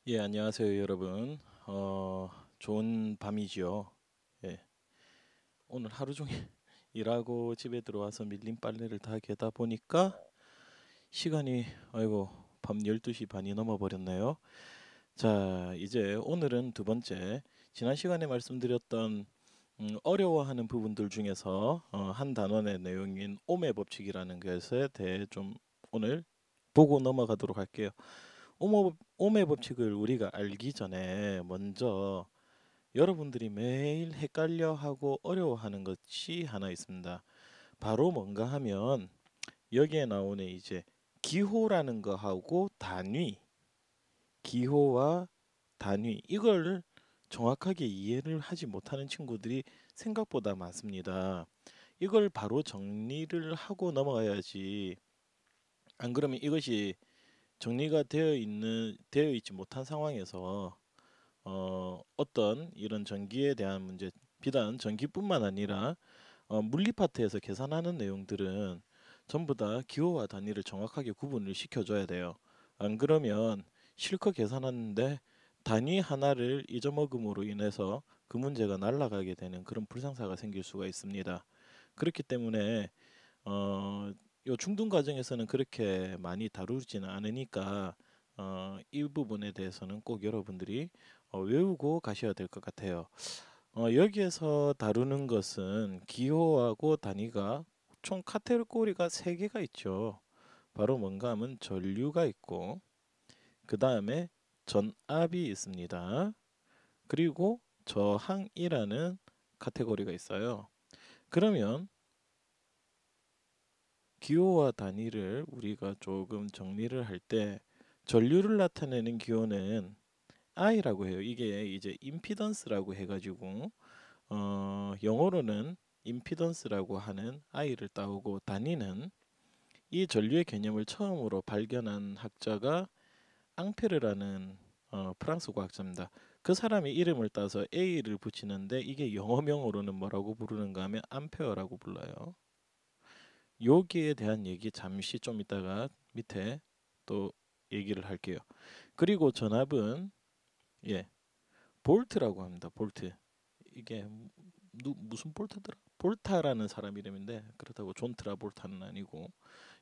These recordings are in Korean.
예, 안녕하세요, 여러분. 좋은 밤이지요. 예, 오늘 하루 종일 일하고 집에 들어와서 밀린 빨래를 다 개다 보니까 시간이, 아이고, 밤 12시 반이 넘어버렸네요. 자, 이제 오늘은 두 번째, 지난 시간에 말씀드렸던 어려워하는 부분들 중에서 한 단원의 내용인 옴의 법칙이라는 것에 대해 좀 오늘 보고 넘어가도록 할게요. 옴의 법칙을 우리가 알기 전에 먼저 여러분들이 매일 헷갈려하고 어려워하는 것이 하나 있습니다. 바로 뭔가 하면 여기에 나오는 이제 기호라는 거하고 단위, 기호와 단위 이걸 정확하게 이해를 하지 못하는 친구들이 생각보다 많습니다. 이걸 바로 정리를 하고 넘어가야지. 안 그러면 이것이 정리가 되어 있지 못한 상황에서 어떤 이런 전기에 대한 문제, 비단 전기뿐만 아니라 물리 파트에서 계산하는 내용들은 전부 다 기호와 단위를 정확하게 구분을 시켜줘야 돼요. 안 그러면 실컷 계산하는데 단위 하나를 잊어먹음으로 인해서 그 문제가 날아가게 되는 그런 불상사가 생길 수가 있습니다. 그렇기 때문에 요 중등 과정에서는 그렇게 많이 다루지는 않으니까 이 부분에 대해서는 꼭 여러분들이 외우고 가셔야 될 것 같아요. 여기에서 다루는 것은 기호하고 단위가 총 카테고리가 세 개가 있죠. 바로 뭔가 하면 전류가 있고 그 다음에 전압이 있습니다. 그리고 저항이라는 카테고리가 있어요. 그러면 기호와 단위를 우리가 조금 정리를 할 때 전류를 나타내는 기호는 I라고 해요. 이게 이제 임피던스라고 해가지고 영어로는 임피던스라고 하는 I를 따오고 단위는 이 전류의 개념을 처음으로 발견한 학자가 앙페르라는 프랑스 과학자입니다. 그 사람의 이름을 따서 A를 붙이는데 이게 영어명으로는 뭐라고 부르는가 하면 암페어라고 불러요. 여기에 대한 얘기 잠시 좀 이따가 밑에 또 얘기를 할게요. 그리고 전압은 예, 볼트라고 합니다. 볼트. 이게 무슨 볼트더라? 볼타라는 사람 이름인데 그렇다고 존 트라볼타는 아니고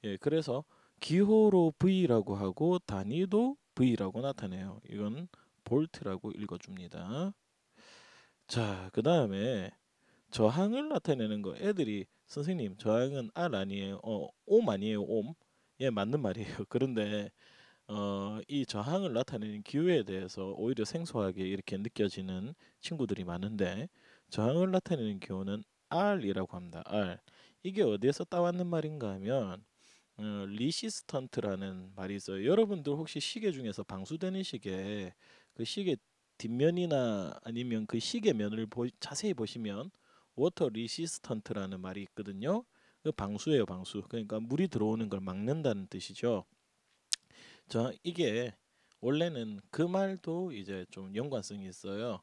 예, 그래서 기호로 V라고 하고 단위도 V라고 나타내요. 이건 볼트라고 읽어줍니다. 자, 그 다음에 저항을 나타내는 거 애들이 선생님 저항은 R 아니에요 옴 아니에요 옴 예 맞는 말이에요 그런데 이 저항을 나타내는 기호에 대해서 오히려 생소하게 이렇게 느껴지는 친구들이 많은데 저항을 나타내는 기호는 R이라고 합니다. R 이게 어디에서 따왔는 말인가 하면 리시스턴트라는 말이 있어요. 여러분들 혹시 시계 중에서 방수되는 시계 그 시계 뒷면이나 아니면 그 시계 면을 자세히 보시면 워터 리시스턴트라는 말이 있거든요. 그 방수예요, 방수. 그러니까 물이 들어오는 걸 막는다는 뜻이죠. 이게 원래는 그 말도 이제 좀 연관성이 있어요.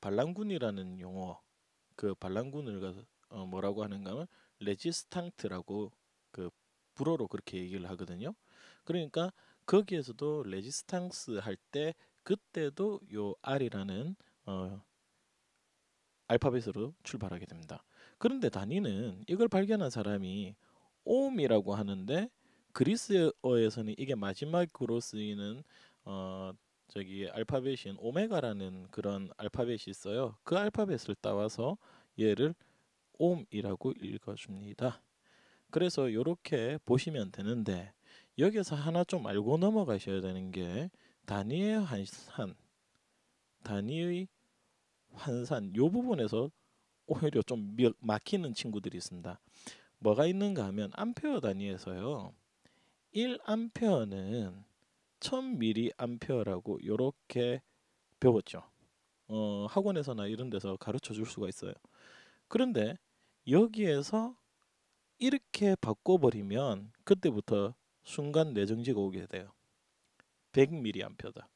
반란군이라는 용어, 그 반란군을 뭐라고 하는가 하면 레지스탕트라고 그 불어로 그렇게 얘기를 하거든요. 그러니까 거기에서도 레지스탕스 할 때 그때도 요 R이라는 어, 알파벳으로 출발하게 됩니다. 그런데 단위는 이걸 발견한 사람이 옴이라고 하는데 그리스어에서는 이게 마지막으로 쓰이는 어 저기 알파벳인 오메가라는 그런 알파벳이 있어요. 그 알파벳을 따와서 얘를 옴이라고 읽어줍니다. 그래서 이렇게 보시면 되는데 여기서 하나 좀 알고 넘어가셔야 되는 게 단위의 환산, 단위의 환산 요 부분에서 오히려 좀 막히는 친구들이 있습니다. 뭐가 있는가 하면 암페어 단위에서요. 1암페어는 1000mA라고 이렇게 배웠죠. 학원에서나 이런 데서 가르쳐 줄 수가 있어요. 그런데 여기에서 이렇게 바꿔버리면 그때부터 순간 내정지가 오게 돼요. 100mA다.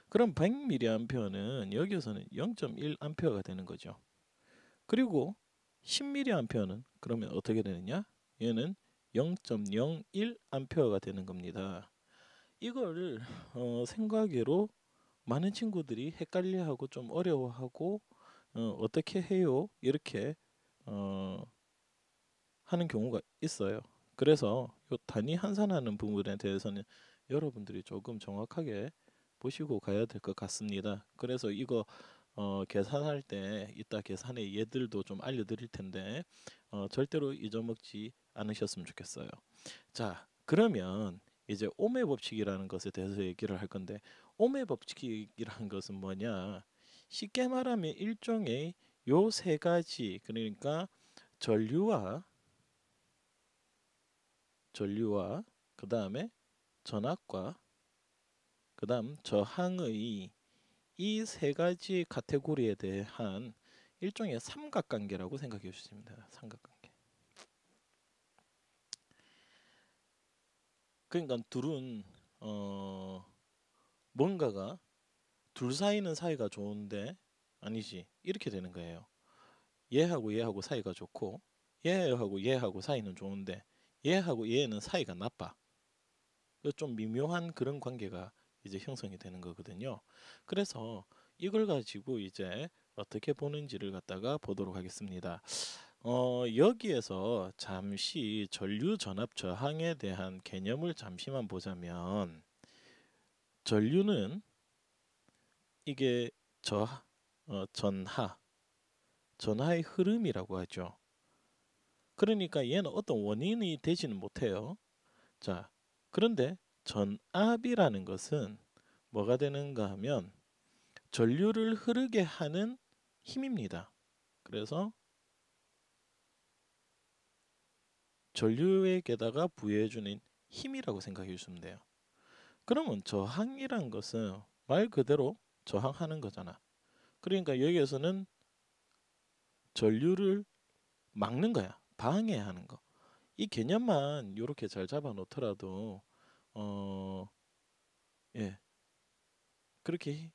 그럼 100mA는 여기에서는 0.1A가 되는 거죠. 그리고 10mA는 그러면 어떻게 되느냐? 얘는 0.01A가 되는 겁니다. 이걸 생각외로 많은 친구들이 헷갈려하고 좀 어려워하고 어떻게 해요? 이렇게 어, 하는 경우가 있어요. 그래서 요 단위 환산하는 부분에 대해서는 여러분들이 조금 정확하게 보시고 가야 될 것 같습니다. 그래서 이거 계산할 때 이따 계산의 예들도 좀 알려드릴 텐데 절대로 잊어먹지 않으셨으면 좋겠어요. 자, 그러면 이제 오매 법칙이라는 것에 대해서 얘기를 할 건데 오매 법칙이라는 것은 뭐냐? 쉽게 말하면 일종의 요 세 가지 그러니까 전류와 그 다음에 전압과 그 다음 저항의 이 세 가지 카테고리에 대한 일종의 삼각관계라고 생각해 주시면 돼요. 삼각관계. 그러니까 둘은 뭔가가 둘 사이는 사이가 좋은데 아니지 이렇게 되는 거예요. 얘하고 얘하고 사이가 좋고 얘하고 얘하고 사이는 좋은데 얘하고 얘는 사이가 나빠. 좀 미묘한 그런 관계가 이제 형성이 되는 거거든요. 그래서 이걸 가지고 이제 어떻게 보는지를 갖다가 보도록 하겠습니다. 여기에서 잠시 전류 전압 저항에 대한 개념을 잠시만 보자면 전류는 이게 저 전하의 흐름이라고 하죠. 그러니까 얘는 어떤 원인이 되지는 못해요. 자, 그런데 전압이라는 것은 뭐가 되는가 하면 전류를 흐르게 하는 힘입니다. 그래서 전류에게다가 부여해주는 힘이라고 생각해 주시면 돼요. 그러면 저항이란 것은 말 그대로 저항하는 거잖아. 그러니까 여기에서는 전류를 막는 거야. 방해하는 거. 이 개념만 이렇게 잘 잡아 놓더라도 어, 예, 그렇게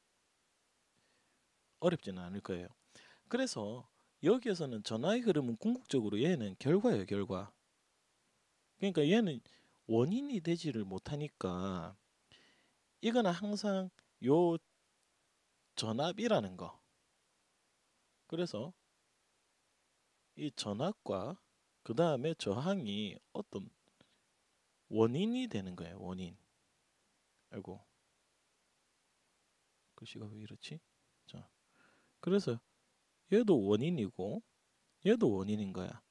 어렵지는 않을 거예요. 그래서 여기에서는 전하의 흐름은 궁극적으로 얘는 결과예요, 결과. 그러니까 얘는 원인이 되지를 못하니까 이거는 항상 요 전압이라는 거. 그래서 이 전압과 그 다음에 저항이 어떤 원인이 되는 거예요, 원인. 아이고, 글씨가 왜 이렇지? 자, 그래서 얘도 원인이고 얘도 원인인 거야.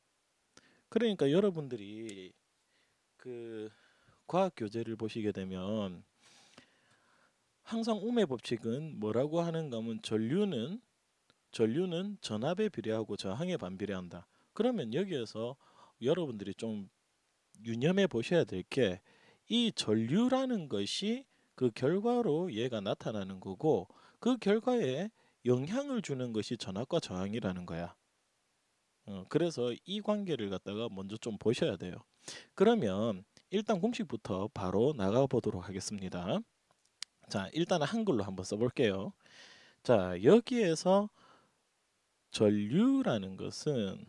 그러니까 여러분들이 그 과학 교재를 보시게 되면 항상 오매 법칙은 뭐라고 하는가 하면 전류는 전압에 비례하고 저항에 반비례한다. 그러면 여기에서 여러분들이 좀 유념해 보셔야 될 게 이 전류라는 것이 그 결과로 얘가 나타나는 거고 그 결과에 영향을 주는 것이 전압과 저항이라는 거야. 그래서 이 관계를 갖다가 먼저 좀 보셔야 돼요. 그러면 일단 공식부터 바로 나가 보도록 하겠습니다. 자, 일단은 한글로 한번 써볼게요. 자, 여기에서 전류라는 것은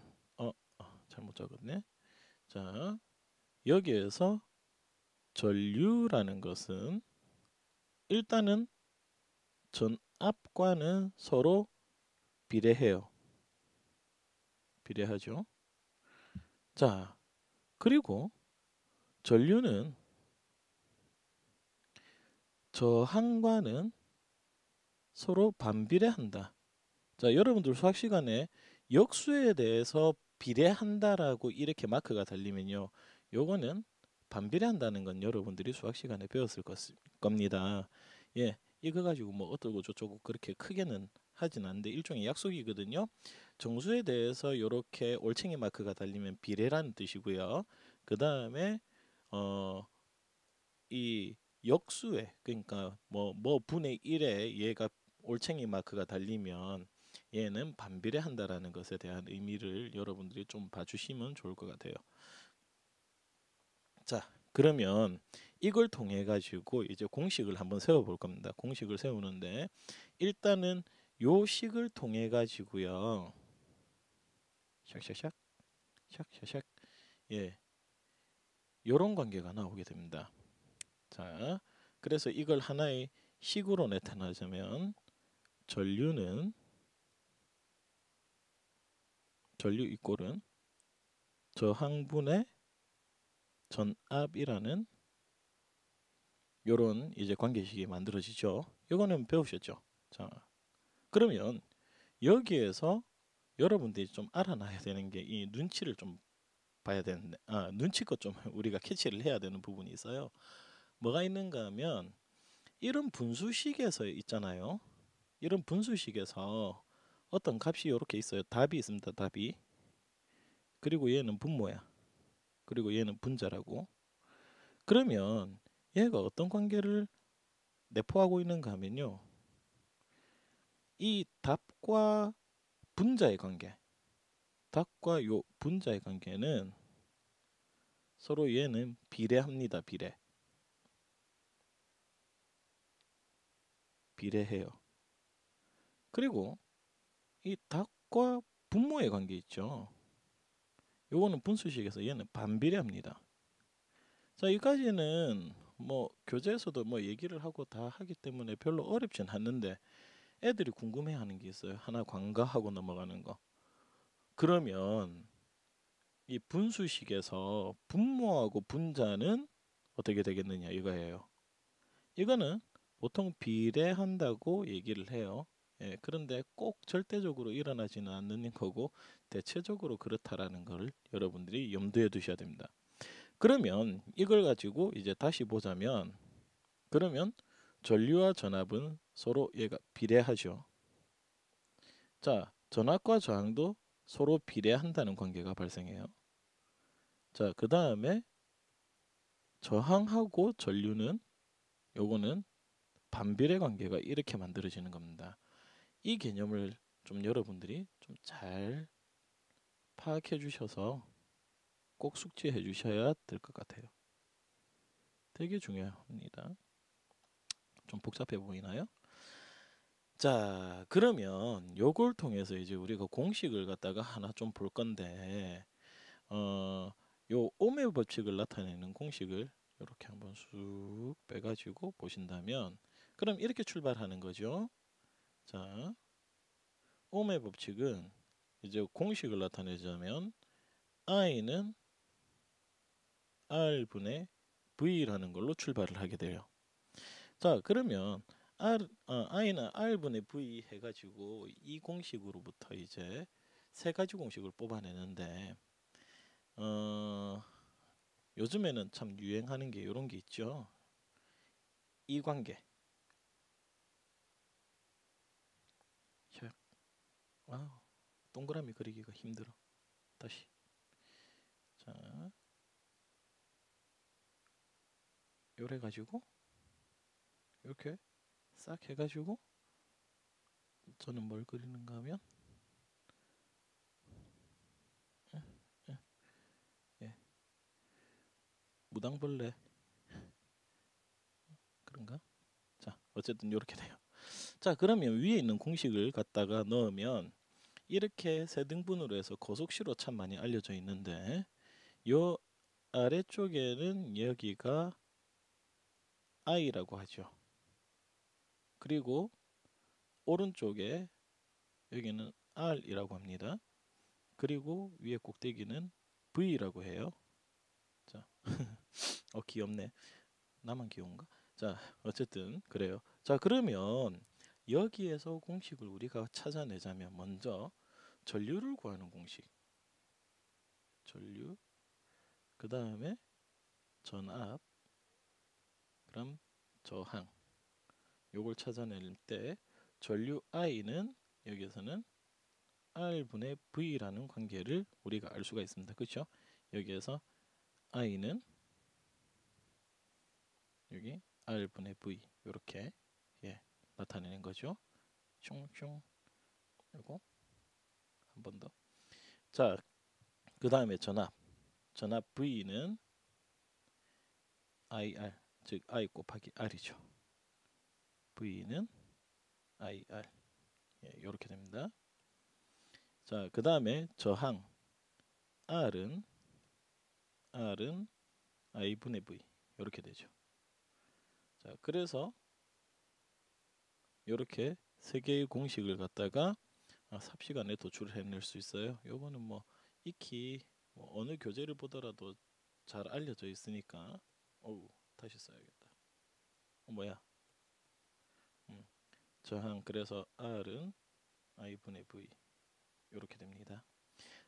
잘못 적었네. 자, 여기에서 전류라는 것은 일단은 전압과는 서로 비례해요. 비례하죠. 자, 그리고 전류는 저항과는 서로 반비례한다. 자, 여러분들 수학 시간에 역수에 대해서 비례한다라고 이렇게 마크가 달리면요. 요거는 반비례한다는 건 여러분들이 수학 시간에 배웠을 겁니다. 예, 이거 가지고 뭐 어떠고 저쩌고 그렇게 크게는 하진 않는데 일종의 약속이거든요. 정수에 대해서 이렇게 올챙이 마크가 달리면 비례라는 뜻이고요. 그 다음에 이 역수에 그러니까 뭐 분의 1에 얘가 올챙이 마크가 달리면 얘는 반비례한다라는 것에 대한 의미를 여러분들이 좀 봐주시면 좋을 것 같아요. 자, 그러면 이걸 통해 가지고 이제 공식을 한번 세워 볼 겁니다. 공식을 세우는데 일단은 요 식을 통해 가지고요. 샥샥샥 샥샥샥 예, 요런 관계가 나오게 됩니다. 자, 그래서 이걸 하나의 식으로 나타나자면 전류 이꼴은 저항분의 전압이라는 요런 이제 관계식이 만들어지죠. 이거는 배우셨죠? 자, 그러면 여기에서 여러분들이 좀 알아놔야 되는 게 이 눈치를 좀 봐야 되는데, 눈치껏 좀 우리가 캐치를 해야 되는 부분이 있어요. 뭐가 있는가 하면 이런 분수식에서 있잖아요. 이런 분수식에서 어떤 값이 이렇게 있어요. 답이 있습니다. 답이. 그리고 얘는 분모야. 그리고 얘는 분자라고. 그러면 얘가 어떤 관계를 내포하고 있는가 하면요. 이 답과 분자의 관계. 답과 요 분자의 관계는 서로 얘는 비례합니다. 비례해요. 그리고 이 답과 분모의 관계 있죠. 요거는 분수식에서 얘는 반비례합니다. 자, 여기까지는 뭐 교재에서도 뭐 얘기를 하고 다 하기 때문에 별로 어렵진 않는데 애들이 궁금해하는 게 있어요. 하나 관가하고 넘어가는 거. 그러면 이 분수식에서 분모하고 분자는 어떻게 되겠느냐 이거예요. 이거는 보통 비례한다고 얘기를 해요. 예, 그런데 꼭 절대적으로 일어나지는 않는 거고 대체적으로 그렇다라는 걸 여러분들이 염두에 두셔야 됩니다. 그러면 이걸 가지고 이제 다시 보자면 그러면 전류와 전압은 서로 얘가 비례하죠. 자, 전압과 저항도 서로 비례한다는 관계가 발생해요. 자, 그 다음에 저항하고 전류는 요거는 반비례 관계가 이렇게 만들어지는 겁니다. 이 개념을 좀 여러분들이 좀 잘 파악해 주셔서 꼭 숙지해 주셔야 될 것 같아요. 되게 중요합니다. 좀 복잡해 보이나요? 자, 그러면 요걸 통해서 이제 우리가 공식을 갖다가 하나 좀 볼 건데 요 오메 법칙을 나타내는 공식을 이렇게 한번 쑥 빼가지고 보신다면 그럼 이렇게 출발하는 거죠. 자, 오메 법칙은 이제 공식을 나타내자면 i는 r분의 v라는 걸로 출발을 하게 돼요. 자, 그러면 i는 r분의 v 해가지고 이 공식으로부터 이제 세 가지 공식을 뽑아내는데 요즘에는 참 유행하는 게 이런 게 있죠. 이 관계. 샥. 아, 동그라미 그리기가 힘들어. 다시. 자, 요래 가지고 이렇게 싹 해가지고 저는 뭘 그리는가 하면 예, 예, 무당벌레 그런가? 자, 어쨌든 이렇게 돼요. 자, 그러면 위에 있는 공식을 갖다가 넣으면 이렇게 세 등분으로 해서 거속시로 참 많이 알려져 있는데 요 아래쪽에는 여기가 i라고 하죠. 그리고 오른쪽에 여기는 r이라고 합니다. 그리고 위에 꼭대기는 v라고 해요. 자, 귀엽네. 나만 귀여운가? 자, 어쨌든 그래요. 자, 그러면 여기에서 공식을 우리가 찾아내자면 먼저 전류를 구하는 공식. 전류. 그 다음에 전압. 그럼 저항. 요걸 찾아낼 때 전류 I는 여기에서는 R분의 V라는 관계를 우리가 알 수가 있습니다. 그렇죠? 여기에서 I는 여기 R분의 V 이렇게 예, 나타내는 거죠. 슝슝 그리고 한 번 더. 자, 그 다음에 전압 V는 IR 즉 I 곱하기 R이죠. V는 IR 예, 이렇게 됩니다. 자, 그 다음에 저항 R은 I분의 V 이렇게 되죠. 자, 그래서 이렇게 세 개의 공식을 갖다가 삽시간에 도출을 해낼 수 있어요. 요거는 뭐 익히 뭐 어느 교재를 보더라도 잘 알려져 있으니까. 어우, 다시 써야겠다. 뭐야? 저항. 그래서 R은 I분의 V 이렇게 됩니다.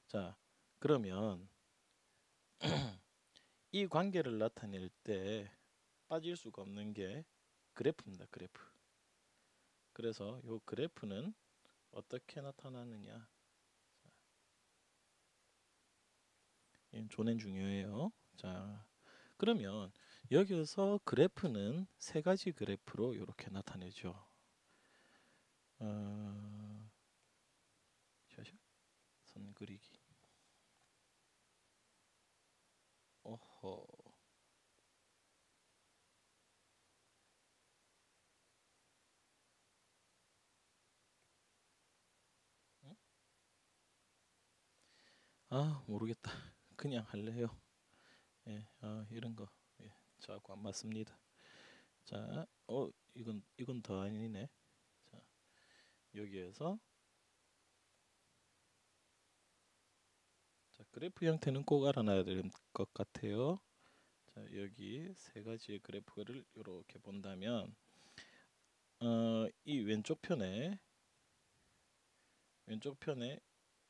자, 그러면 이 관계를 나타낼 때 빠질 수가 없는 게 그래프입니다. 그래프. 그래서 이 그래프는 어떻게 나타나느냐? 존엔 중요해요. 자, 그러면 여기서 그래프는 세 가지 그래프로 이렇게 나타내죠. 선 그리기. 어허. 응? 모르겠다. 그냥 할래요. 예, 이런 거. 예, 저하고 안 맞습니다. 자, 이건 더 아니네. 자, 여기에서 자, 그래프 형태는 꼭 알아놔야 될 것 같아요. 자, 여기 세 가지의 그래프를 이렇게 본다면 이 왼쪽 편에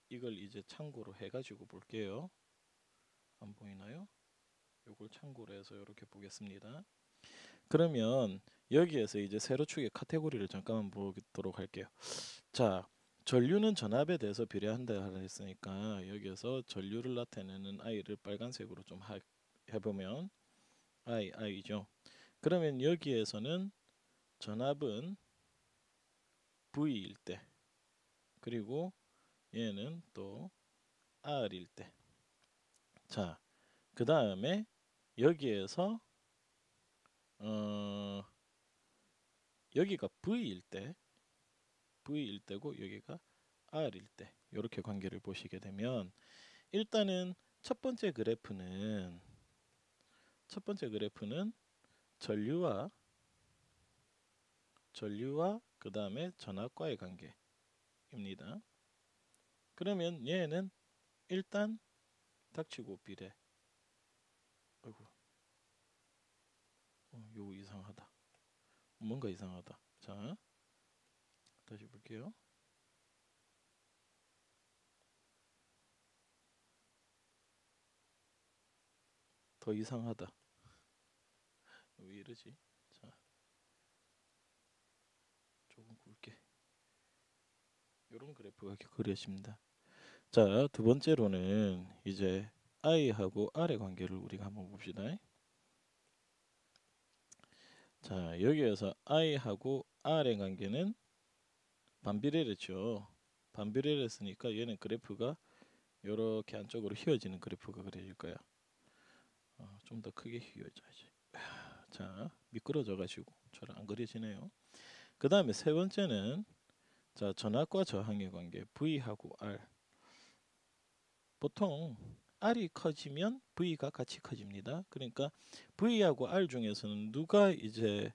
이걸 이제 참고로 해가지고 볼게요. 안 보이나요? 이걸 참고로 해서 이렇게 보겠습니다. 그러면 여기에서 이제 세로축의 카테고리를 잠깐만 보도록 할게요. 자, 전류는 전압에 대해서 비례한다 했으니까 여기에서 전류를 나타내는 I를 빨간색으로 좀 해보면 I죠. 그러면 여기에서는 전압은 V일 때, 그리고 얘는 또 R일 때. 자, 그 다음에 여기에서 여기가 V일 때고 여기가 R일 때 이렇게 관계를 보시게 되면 일단은 첫 번째 그래프는 전류와 그 다음에 전압과의 관계입니다. 그러면 얘는 일단 닥치고 비례. 아이고, 요거 이상하다. 뭔가 이상하다. 자, 다시 볼게요. 더 이상하다. 왜 이러지? 자, 조금 굵게. 이런 그래프가 그려집니다. 자, 두 번째로는 이제 I하고 R의 관계를 우리가 한번 봅시다. 자, 여기에서 I하고 R의 관계는 반비례랬죠. 반비례랬으니까 얘는 그래프가 이렇게 안쪽으로 휘어지는 그래프가 그려질 거야. 좀 더 크게 휘어져야지. 자, 미끄러져 가지고 잘 안 그려지네요. 그 다음에 세 번째는 자, 전압과 저항의 관계 V하고 R. 보통 R이 커지면 V가 같이 커집니다. 그러니까 V하고 R 중에서는 누가 이제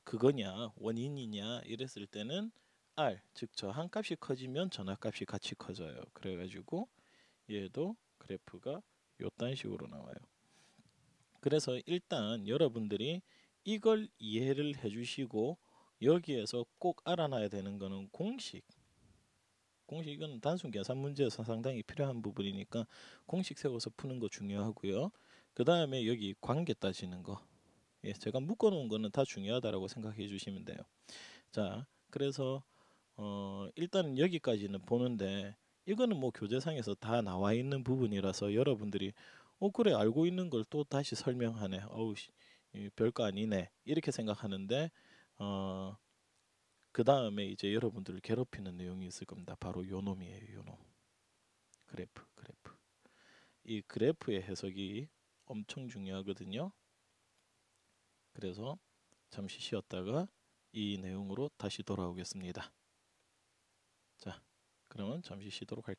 그거냐 원인이냐 이랬을 때는 R, 즉 저항값이 커지면 전압값이 같이 커져요. 그래가지고 얘도 그래프가 요딴 식으로 나와요. 그래서 일단 여러분들이 이걸 이해를 해주시고 여기에서 꼭 알아놔야 되는 거는 공식은 단순 계산 문제에서 상당히 필요한 부분이니까 공식 세워서 푸는 거 중요하고요. 그 다음에 여기 관계 따지는 거. 예, 제가 묶어놓은 거는 다 중요하다라고 생각해 주시면 돼요. 자, 그래서 일단 여기까지는 보는데 이거는 뭐 교재상에서 다 나와 있는 부분이라서 여러분들이 그래 알고 있는 걸 또 다시 설명하네. 어우 별거 아니네. 이렇게 생각하는데 그 다음에 이제 여러분들을 괴롭히는 내용이 있을 겁니다. 바로 요 놈이에요. 요 놈. 그래프. 이 그래프의 해석이 엄청 중요하거든요. 그래서 잠시 쉬었다가 이 내용으로 다시 돌아오겠습니다. 자, 그러면 잠시 쉬도록 할게요.